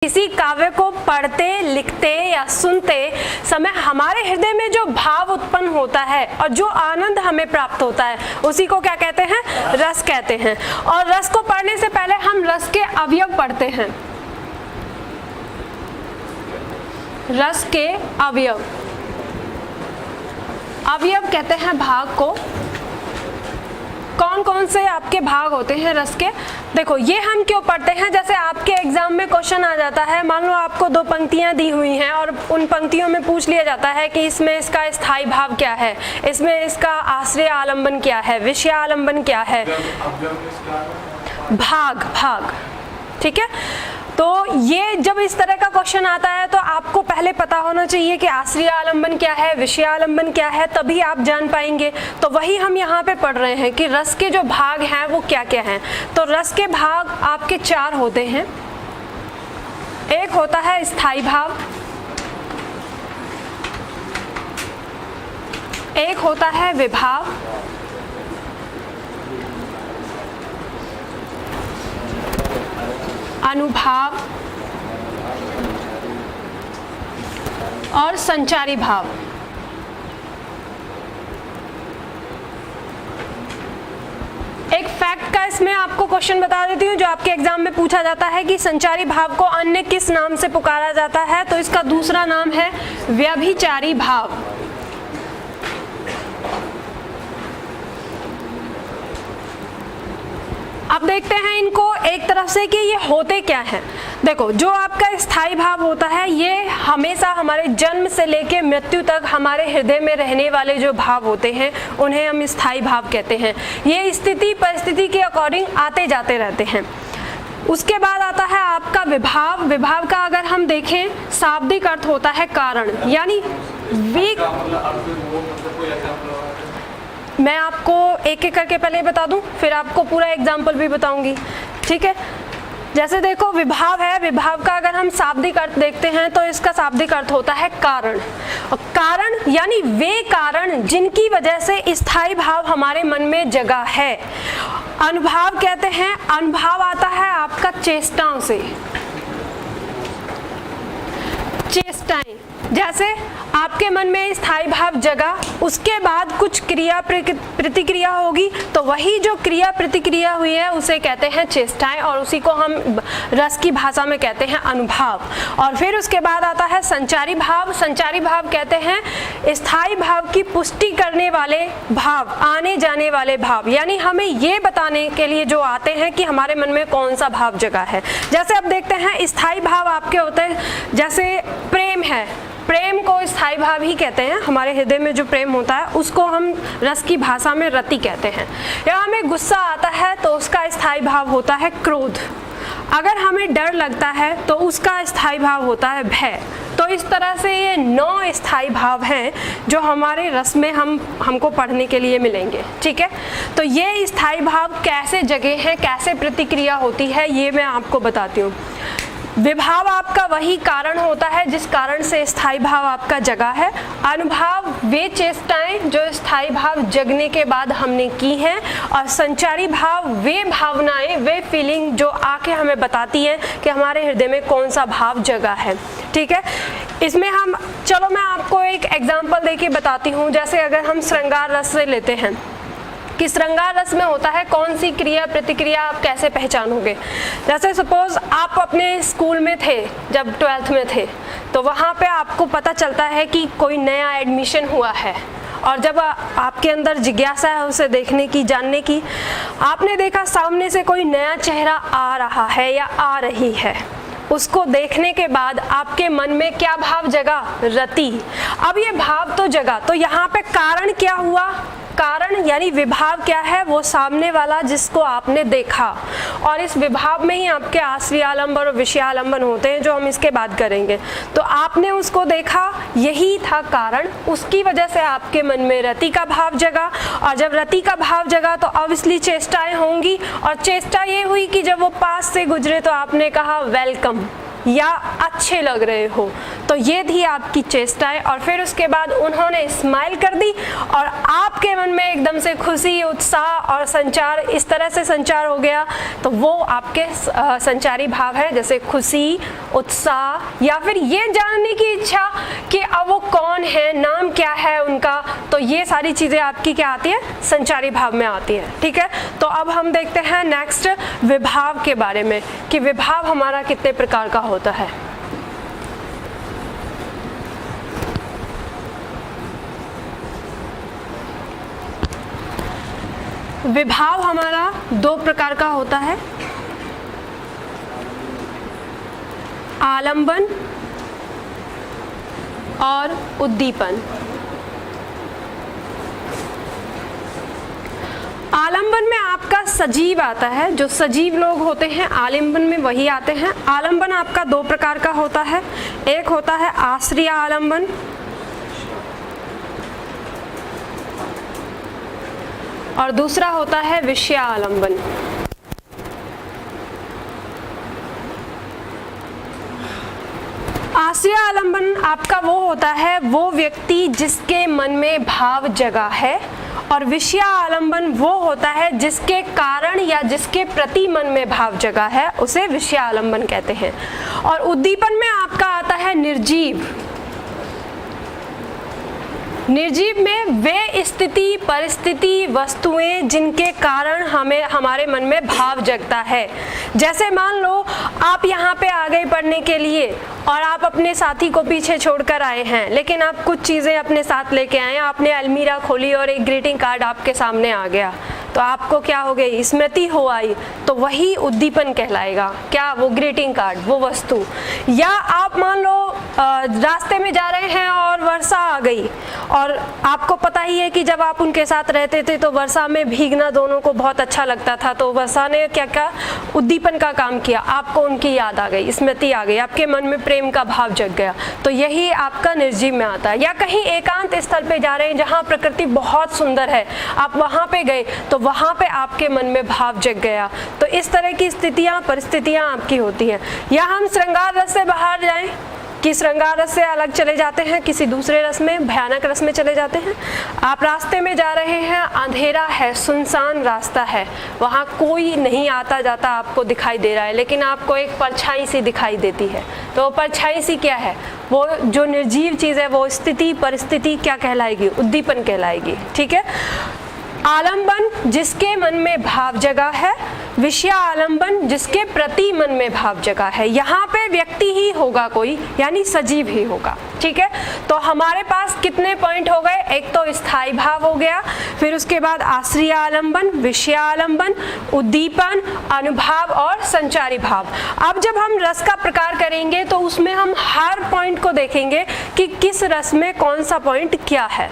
किसी काव्य को पढ़ते, लिखते या सुनते समय हमारे हृदय में जो भाव उत्पन्न होता है और जो आनंद हमें प्राप्त होता है उसी को क्या कहते हैं? रस कहते हैं। और रस को पढ़ने से पहले हम रस के अवयव पढ़ते हैं। रस के अवयव, अवयव कहते हैं भाग को। कौन कौन से आपके भाग होते हैं रस के? देखो, ये हम क्यों पढ़ते हैं? जैसे आपके एग्जाम में क्वेश्चन आ जाता है, मान लो आपको 2 पंक्तियां दी हुई हैं और उन पंक्तियों में पूछ लिया जाता है कि इसमें इसका स्थायी भाव क्या है, इसमें इसका आश्रय आलंबन क्या है, विषय आलंबन क्या है, भाग भाग, ठीक है। तो ये जब इस तरह का क्वेश्चन आता है तो आपको पहले पता होना चाहिए कि आश्रय आलंबन क्या है, विषय आलंबन क्या है, तभी आप जान पाएंगे। तो वही हम यहाँ पे पढ़ रहे हैं कि रस के जो भाग हैं वो क्या क्या हैं। तो रस के भाग आपके 4 होते हैं। एक होता है स्थायी भाव, एक होता है विभाव, अनुभाव और संचारी भाव। एक फैक्ट का इसमें आपको क्वेश्चन बता देती हूँ जो आपके एग्जाम में पूछा जाता है कि संचारी भाव को अन्य किस नाम से पुकारा जाता है, तो इसका दूसरा नाम है व्यभिचारी भाव। अब देखते हैं इनको एक तरफ से कि ये होते क्या हैं। देखो, जो आपका स्थायी भाव होता है ये हमेशा हमारे जन्म से लेके मृत्यु तक हमारे हृदय में रहने वाले जो भाव होते हैं उन्हें हम स्थायी भाव कहते हैं। ये स्थिति परिस्थिति के अकॉर्डिंग आते जाते रहते हैं। उसके बाद आता है आपका विभाव। विभाव का अगर हम देखें शाब्दिक अर्थ होता है कारण, यानी मैं आपको एक एक करके पहले बता दूं, फिर आपको पूरा एग्जाम्पल भी बताऊंगी, ठीक है। जैसे देखो, विभाव है, विभाव का अगर हम शाब्दिक अर्थ देखते हैं तो इसका शाब्दिक अर्थ होता है कारण। और कारण यानी वे कारण जिनकी वजह से स्थायी भाव हमारे मन में जगा है। अनुभाव कहते हैं, अनुभाव आता है आपका चेष्टाओं से, चेष्टाएं। जैसे आपके मन में स्थायी भाव जगा, उसके बाद कुछ क्रिया प्रतिक्रिया होगी, तो वही जो क्रिया प्रतिक्रिया हुई है उसे कहते हैं चेष्टाएं, और उसी को हम रस की भाषा में कहते हैं अनुभाव। और फिर उसके बाद आता है संचारी भाव। संचारी भाव कहते हैं स्थायी भाव की पुष्टि करने वाले भाव, आने जाने वाले भाव, यानी हमें ये बताने के लिए जो आते हैं कि हमारे मन में कौन सा भाव जगा है। जैसे अब देखते हैं स्थायी भाव आपके होते हैं, जैसे प्रेम है, प्रेम को स्थायी भाव ही कहते हैं। हमारे हृदय में जो प्रेम होता है उसको हम रस की भाषा में रति कहते हैं। या हमें गुस्सा आता है तो उसका स्थायी भाव होता है क्रोध। अगर हमें डर लगता है तो उसका स्थायी भाव होता है भय। तो इस तरह से ये 9 स्थायी भाव हैं जो हमारे रस में हमको पढ़ने के लिए मिलेंगे, ठीक है। तो ये स्थायी भाव कैसे जगे हैं, कैसे प्रतिक्रिया होती है, ये मैं आपको बताती हूँ। विभाव आपका वही कारण होता है जिस कारण से स्थायी भाव आपका जगा है। अनुभाव वे चेष्टाएं जो स्थायी भाव जगने के बाद हमने की हैं। और संचारी भाव वे भावनाएं, वे फीलिंग जो आके हमें बताती हैं कि हमारे हृदय में कौन सा भाव जगा है, ठीक है। इसमें चलो मैं आपको एक एग्जाम्पल देके बताती हूँ। जैसे अगर हम श्रृंगार रस से लेते हैं कि श्रृंगार रस में होता है कौन सी क्रिया प्रतिक्रिया आप कैसे पहचानोगे। जैसे सपोज आप अपने स्कूल में थे, जब 12th में थे, तो वहाँ पे आपको पता चलता है कि कोई नया एडमिशन हुआ है, और जब आपके अंदर जिज्ञासा है उसे देखने की, जानने की, आपने देखा सामने से कोई नया चेहरा आ रहा है या आ रही है। उसको देखने के बाद आपके मन में क्या भाव जगा? रति। अब ये भाव तो जगा, तो यहाँ पे कारण क्या हुआ? कारण यानी विभाव क्या है? वो सामने वाला जिसको आपने देखा। और इस विभाव में ही आपके आश्रय आलंबन और विषय आलंबन होते हैं जो हम इसके बाद करेंगे। तो आपने उसको देखा, यही था कारण, उसकी वजह से आपके मन में रति का भाव जगा। और जब रति का भाव जगा तो ऑब्वियसली चेष्टाएं होंगी, और चेष्टा ये हुई कि जब वो पास से गुजरे तो आपने कहा वेलकम, या अच्छे लग रहे हो। तो ये थी आपकी चेष्टाएं। और फिर उसके बाद उन्होंने स्माइल कर दी और आपके मन में एकदम से खुशी, उत्साह और संचार, इस तरह से संचार हो गया। तो वो आपके संचारी भाव है, जैसे खुशी, उत्साह, या फिर ये जानने की इच्छा कि अब वो कौन है, नाम क्या है उनका। तो ये सारी चीजें आपकी क्या आती है, संचारी भाव में आती है। ठीक है, तो अब हम देखते हैं नेक्स्ट विभाव के बारे में कि विभाव हमारा कितने प्रकार का होता है। विभाव हमारा दो प्रकार का होता है, आलंबन और उद्दीपन। आलंबन में आपका सजीव आता है, जो सजीव लोग होते हैं आलिंबन में वही आते हैं। आलंबन आपका दो प्रकार का होता है, एक होता है आश्रय आलंबन और दूसरा होता है विषय आलंबन। आश्रय आलंबन आपका वो होता है, वो व्यक्ति जिसके मन में भाव जगा है, और विषय आलंबन वो होता है जिसके कारण या जिसके प्रति मन में भाव जगा है, उसे विषय आलंबन कहते हैं। और उद्दीपन में आपका आता है निर्जीव। निर्जीव में वे स्थिति, परिस्थिति, वस्तुएं जिनके कारण हमें हमारे मन में भाव जगता है। जैसे मान लो आप यहाँ पे आ गए पढ़ने के लिए और आप अपने साथी को पीछे छोड़कर आए हैं, लेकिन आप कुछ चीज़ें अपने साथ लेके आए, आपने अलमीरा खोली और एक ग्रीटिंग कार्ड आपके सामने आ गया, तो आपको क्या हो गई, स्मृति हो आई, तो वही उद्दीपन कहलाएगा। क्या? वो ग्रीटिंग कार्ड, वो वस्तु। या आप मान लो रास्ते में जा रहे हैं और वर्षा आ गई, और आपको पता ही है कि जब आप उनके साथ रहते थे तो वर्षा में भीगना दोनों को बहुत अच्छा लगता था, तो वर्षा ने क्या क्या उद्दीपन का काम किया, आपको उनकी याद आ गई, स्मृति आ गई, आपके मन में प्रेम का भाव जग गया, तो यही आपका निर्जीव में आता है। या कहीं एकांत स्थल पे जा रहे हैं जहाँ प्रकृति बहुत सुंदर है, आप वहाँ पे गए तो वहाँ पे आपके मन में भाव जग गया, तो इस तरह की स्थितियाँ, परिस्थितियाँ आपकी होती हैं। या हम श्रृंगार रस से बाहर जाएं कि श्रृंगार रस से अलग चले जाते हैं, किसी दूसरे रस में, भयानक रस में चले जाते हैं। आप रास्ते में जा रहे हैं, अंधेरा है, सुनसान रास्ता है, वहाँ कोई नहीं आता जाता आपको दिखाई दे रहा है, लेकिन आपको एक परछाई सी दिखाई देती है, तो परछाई सी क्या है, वो जो निर्जीव चीज़ है, वो स्थिति, परिस्थिति क्या कहलाएगी, उद्दीपन कहलाएगी। ठीक है, आलंबन जिसके मन में भाव जगा है, विषय आलंबन जिसके प्रति मन में भाव जगा है। यहाँ पे व्यक्ति ही होगा कोई, यानी सजीव ही होगा। ठीक है, तो हमारे पास कितने पॉइंट हो गए, एक तो स्थायी भाव हो गया, फिर उसके बाद आश्रय आलंबन, विषय आलंबन, उद्दीपन, अनुभाव और संचारी भाव। अब जब हम रस का प्रकार करेंगे तो उसमें हम हर पॉइंट को देखेंगे कि किस रस में कौन सा पॉइंट क्या है।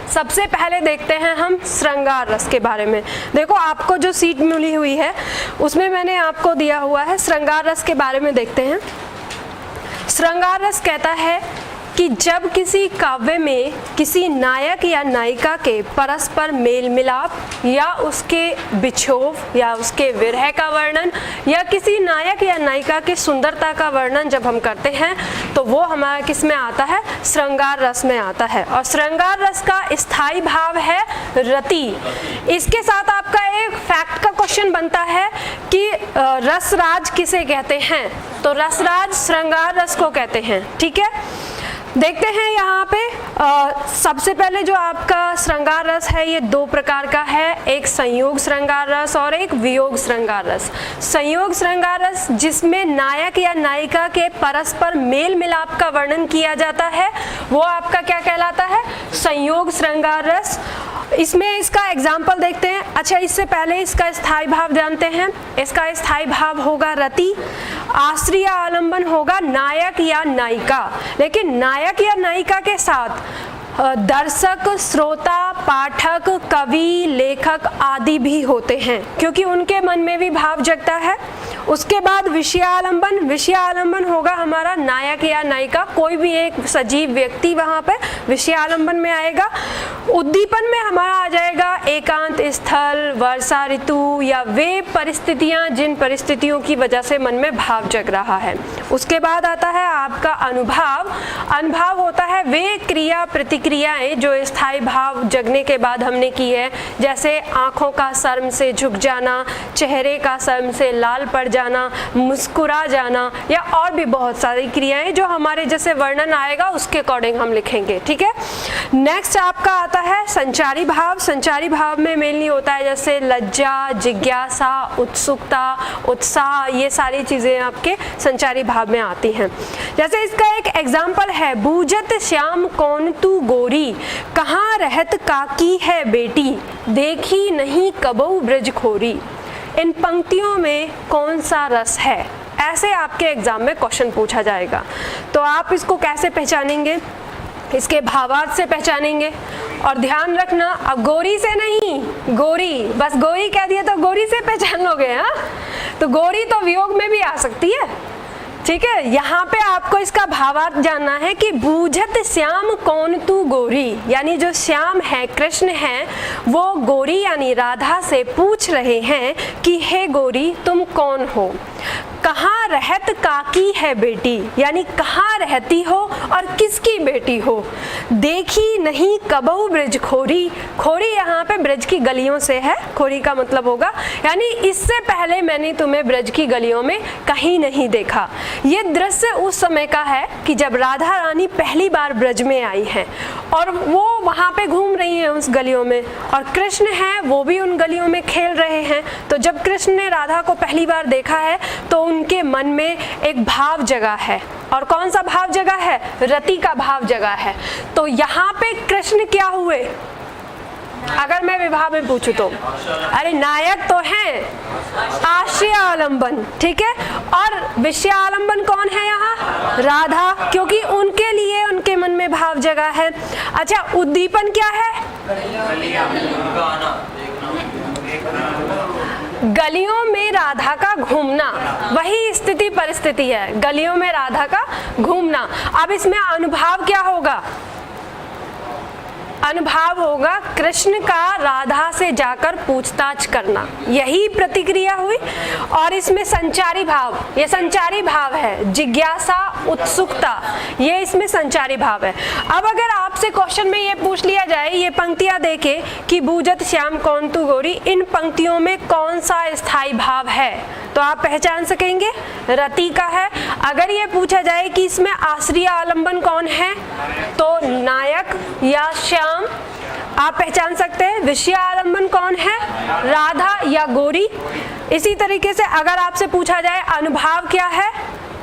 सबसे पहले देखते हैं हम श्रृंगार रस के बारे में। देखो आपको जो सीट मिली हुई है उसमें मैंने आपको दिया हुआ है, श्रृंगार रस के बारे में देखते हैं। श्रृंगार रस कहता है कि जब किसी काव्य में किसी नायक या नायिका के परस्पर मेल मिलाप या उसके बिछोव या उसके विरह का वर्णन या किसी नायक या नायिका की सुंदरता का वर्णन जब हम करते हैं तो वो हमारा किस में आता है, श्रृंगार रस में आता है। और श्रृंगार रस का स्थायी भाव है रति। इसके साथ आपका एक फैक्ट का क्वेश्चन बनता है कि रसराज किसे कहते हैं, तो रसराज श्रृंगार रस को कहते हैं। ठीक है, देखते हैं यहाँ पे सबसे पहले जो आपका श्रृंगार रस है ये दो प्रकार का है, एक संयोग श्रृंगार रस और एक वियोग श्रृंगार रस। संयोग श्रृंगार रस जिसमें नायक या नायिका के परस्पर मेल मिलाप का वर्णन किया जाता है वो आपका क्या कहलाता है, संयोग श्रृंगार रस। इसमें इसका एग्जाम्पल देखते हैं। अच्छा, इससे पहले इसका स्थायी भाव जानते हैं। इसका स्थायी भाव होगा रति, आश्रय आलंबन होगा नायक या नायिका, लेकिन नायक या नायिका के साथ दर्शक, श्रोता, पाठक, कवि, लेखक आदि भी होते हैं, क्योंकि उनके मन में भी भाव जगता है। उसके बाद विषयालंबन, विषयालंबन होगा हमारा नायक या नायिका, कोई भी एक सजीव व्यक्ति वहां पे विषयालंबन में आएगा। उद्दीपन में हमारा आ जाएगा एकांत स्थल, वर्षा ऋतु या वे परिस्थितियां जिन परिस्थितियों की वजह से मन में भाव जग रहा है। उसके बाद आता है आपका अनुभाव। अनुभाव होता है वे क्रिया प्रतिक्रियाएं जो स्थायी भाव जगने के बाद हमने की है, जैसे आंखों का शर्म से झुक जाना, चेहरे का शर्म से लाल पड़ जाना, मुस्कुरा जाना, या और भी बहुत सारी क्रियाएं जो हमारे जैसे वर्णन आएगा उसके अकॉर्डिंग हम लिखेंगे, ठीक है। नेक्स्ट आपका आता है संचारी भाव। संचारी भाव में मेनली होता है जैसे लज्जा, जिज्ञासा, उत्सुकता, उत्साह, ये सारी चीजें आपके संचारी भाव में आती हैं। जैसे इसका एक एग्जाम्पल है, बूझत श्याम कौन तू गोरी, कहाँ रहत काकी है बेटी, देखी नहीं कबहू ब्रज खोरी। इन पंक्तियों में कौन सा रस है, ऐसे आपके एग्जाम में क्वेश्चन पूछा जाएगा। तो आप इसको कैसे पहचानेंगे, इसके भावार्थ से पहचानेंगे। और ध्यान रखना, अब गोरी से नहीं, गोरी बस गोरी कह दिया तो गोरी से पहचान लोगे, हाँ। तो गोरी तो वियोग में भी आ सकती है, ठीक है। यहाँ पे आपको इसका भावार्थ जानना है कि बूझत श्याम कौन तू गोरी, यानी जो श्याम है, कृष्ण है, वो गोरी यानी राधा से पूछ रहे हैं कि हे गोरी तुम कौन हो। कहाँ रहत काकी है बेटी, यानी कहाँ रहती हो और किसकी बेटी हो। देखी नहीं कबहू ब्रज खोरी, खोरी यहाँ पे ब्रज की गलियों से है, खोरी का मतलब होगा यानी इससे पहले मैंने तुम्हें ब्रज की गलियों में कहीं नहीं देखा। ये दृश्य उस समय का है कि जब राधा रानी पहली बार ब्रज में आई हैं और वो वहाँ पे घूम रही हैं उस गलियों में, और कृष्ण है वो भी उन गलियों में खेल रहे हैं। तो जब कृष्ण ने राधा को पहली बार देखा है तो उनके मन में एक भाव जगा है, और कौन सा भाव जगा है, रति का भाव जगा है। तो यहाँ पे कृष्ण क्या हुए, अगर मैं विभाग में पूछूं तो अरे नायक तो हैं, आश्रयालंबन, ठीक है। और विषयालंबन कौन है यहाँ, राधा, क्योंकि उनके लिए उनके मन में भाव जगा है। अच्छा, उद्दीपन क्या है, गलियों में राधा का घूमना, वही स्थिति परिस्थिति है, गलियों में राधा का घूमना। अब इसमें अनुभाव क्या होगा, अनुभाव होगा कृष्ण का राधा से जाकर पूछताछ करना, यही प्रतिक्रिया हुई। और इसमें संचारी भाव, ये संचारी भाव है, जिज्ञासा, उत्सुकता, ये इसमें संचारी भाव है। अब अगर आपसे क्वेश्चन में ये पूछ लिया जाए, ये पंक्तियां देके कि बूझत श्याम कौन तू गोरी, इन पंक्तियों में कौन सा स्थायी भाव है, तो आप पहचान सकेंगे, रति का है। अगर ये पूछा जाए कि इसमें आश्रय आलंबन कौन है, तो नायक या श्याम आप पहचान सकते हैं। विषय आलंबन कौन है, राधा या गोरी। इसी तरीके से अगर आपसे पूछा जाए अनुभाव क्या है,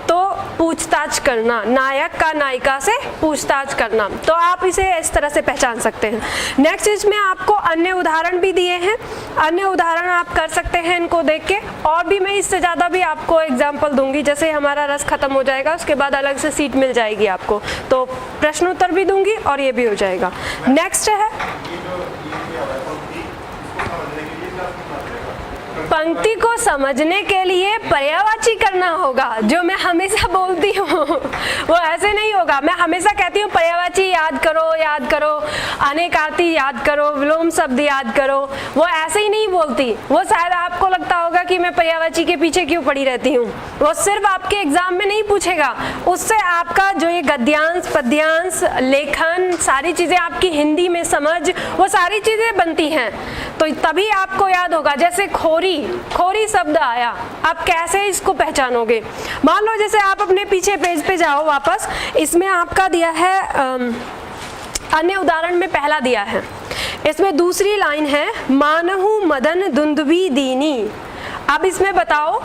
तो पूछताछ करना, नायक का नायिका से पूछताछ करना, तो आप इसे इस तरह से पहचान सकते हैं। नेक्स्ट इसमें आपको अन्य उदाहरण भी दिए हैं, अन्य उदाहरण आप कर सकते हैं इनको देख के, और भी मैं इससे ज़्यादा भी आपको एग्जाम्पल दूंगी। जैसे हमारा रस खत्म हो जाएगा उसके बाद अलग से सीट मिल जाएगी आपको, तो प्रश्नोत्तर भी दूंगी और ये भी हो जाएगा। नेक्स्ट है पंक्ति को समझने के लिए पर्यायवाची करना होगा, जो मैं हमेशा बोलती हूँ वो ऐसे नहीं होगा। मैं हमेशा कहती हूँ पर्यायवाची याद करो, अनेकार्थी याद करो, विलोम शब्द याद करो, वो ऐसे ही नहीं बोलती। वो शायद आपको लगता होगा कि मैं पर्यायवाची के पीछे क्यों पड़ी रहती हूँ, वो सिर्फ आपके एग्जाम में नहीं पूछेगा, उससे आपका जो ये गद्यांश, पद्यांश, लेखन, सारी चीजें आपकी हिंदी में समझ, वो सारी चीजें बनती हैं, तो तभी आपको याद होगा। जैसे खोरी, खोरी शब्द आया, आप कैसे इसको पहचानोगे। मान लो जैसे आप अपने पीछे पेज पे जाओ वापस, इसमें आपका दिया है अन्य उदाहरण में पहला दिया है, इसमें दूसरी लाइन है मानहु मदन दुंदुभी दीनी। अब इसमें बताओ,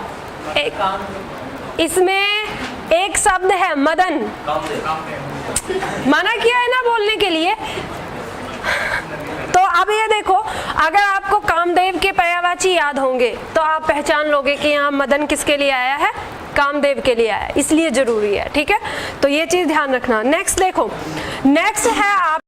इसमें एक शब्द है मदन, मना किया है ना बोलने के लिए। तो अब ये देखो, अगर आपको कामदेव के पर्यायवाची याद होंगे तो आप पहचान लोगे कि यहाँ मदन किसके लिए आया है, कामदेव के लिए आया है, इसलिए जरूरी है, ठीक है। तो ये चीज ध्यान रखना। नेक्स्ट देखो, नेक्स्ट है आप